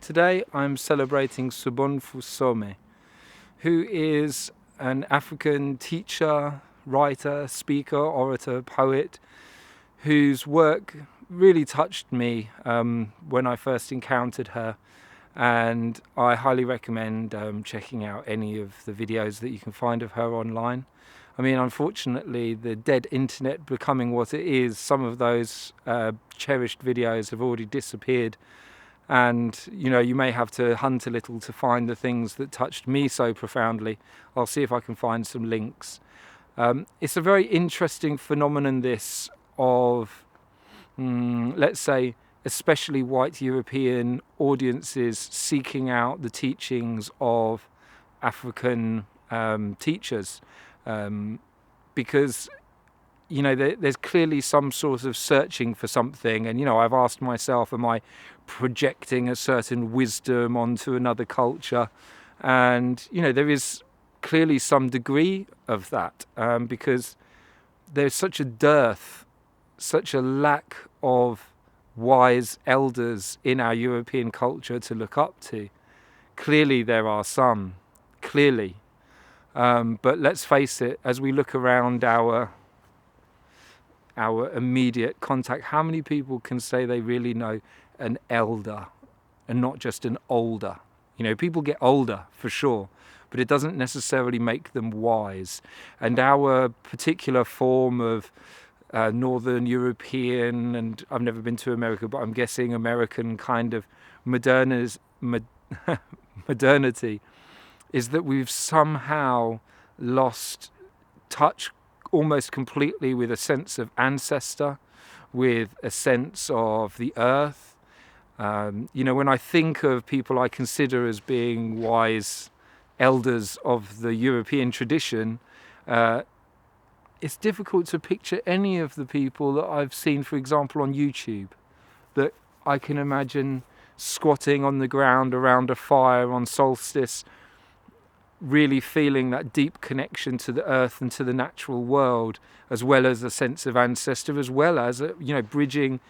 Today I'm celebrating Sobonfu Somé, who is an African teacher, writer, speaker, orator, poet, whose work really touched me when I first encountered her, and I highly recommend checking out any of the videos that you can find of her online. I mean, unfortunately, the dead internet becoming what it is, some of those cherished videos have already disappeared. And you may have to hunt a little to find the things that touched me so profoundly. I'll see if I can find some links. It's a very interesting phenomenon, this, of let's say especially white European audiences seeking out the teachings of African teachers, because there's clearly some sort of searching for something, and I've asked myself, am I projecting a certain wisdom onto another culture? And there is clearly some degree of that, because there's such a dearth, such a lack of wise elders in our European culture to look up to. Clearly there are some, clearly, but let's face it, as we look around our immediate contact, how many people can say they really know an elder and not just an older? People get older for sure, but it doesn't necessarily make them wise. And our particular form of Northern European, and I've never been to America, but I'm guessing American kind of modernity, is that we've somehow lost touch almost completely with a sense of ancestor, with a sense of the earth. When I think of people I consider as being wise elders of the European tradition, it's difficult to picture any of the people that I've seen, for example, on YouTube, that I can imagine squatting on the ground around a fire on solstice, really feeling that deep connection to the earth and to the natural world, as well as a sense of ancestor, as well as bridging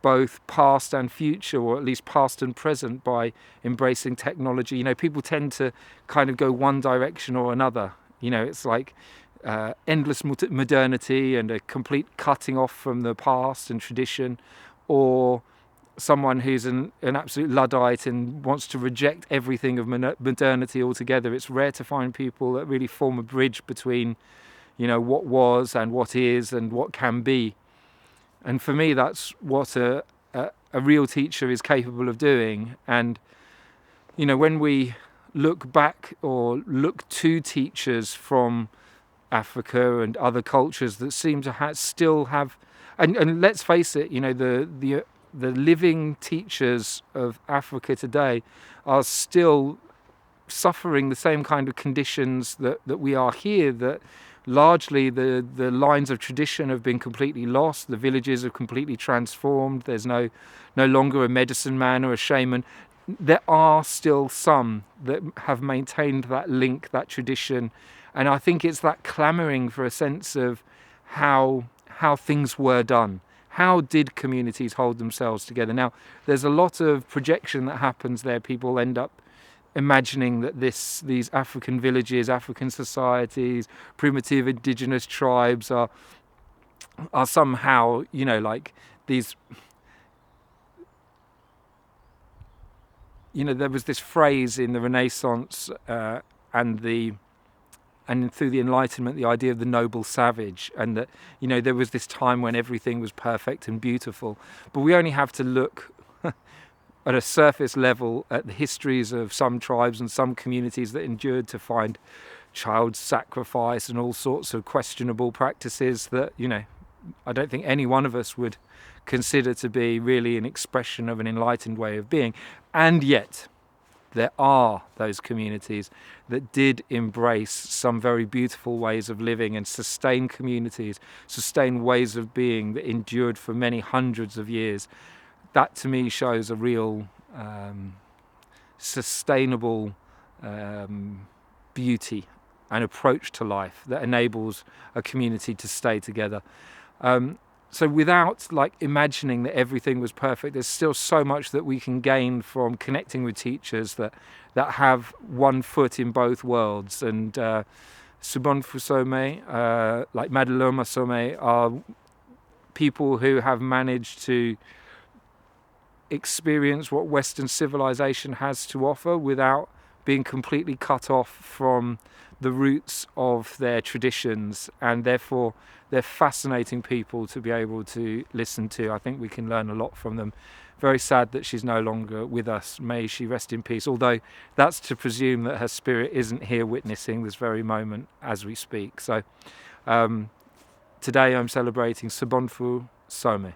both past and future, or at least past and present, by embracing technology. People tend to kind of go one direction or another. It's like endless modernity and a complete cutting off from the past and tradition, or someone who's an absolute Luddite and wants to reject everything of modernity altogether. It's rare to find people that really form a bridge between, what was and what is and what can be. And for me, that's what a real teacher is capable of doing. And, when we look back or look to teachers from Africa and other cultures that seem to still have, and let's face it, the living teachers of Africa today are still suffering the same kind of conditions that we are here, that largely the lines of tradition have been completely lost, the villages have completely transformed, there's no longer a medicine man or a shaman. There are still some that have maintained that link, that tradition, and I think it's that clamouring for a sense of how things were done. How did communities hold themselves together? Now, there's a lot of projection that happens there. People end up imagining that these African villages, African societies, primitive indigenous tribes are somehow, like these. There was this phrase in the Renaissance and through the Enlightenment, the idea of the noble savage, and that there was this time when everything was perfect and beautiful. But we only have to look at a surface level at the histories of some tribes and some communities that endured to find child sacrifice and all sorts of questionable practices that I don't think any one of us would consider to be really an expression of an enlightened way of being. And yet there are those communities that did embrace some very beautiful ways of living and sustain communities, sustain ways of being that endured for many hundreds of years. That to me shows a real sustainable beauty and approach to life that enables a community to stay together. so without like imagining that everything was perfect, there's still so much that we can gain from connecting with teachers that have one foot in both worlds. And Sobonfu Somé, like Madaloma Somé, are people who have managed to experience what Western civilization has to offer without being completely cut off from the roots of their traditions, and therefore they're fascinating people to be able to listen to. I think we can learn a lot from them. Very sad that she's no longer with us. May she rest in peace, although that's to presume that her spirit isn't here witnessing this very moment as we speak. So today I'm celebrating Sobonfu Somé.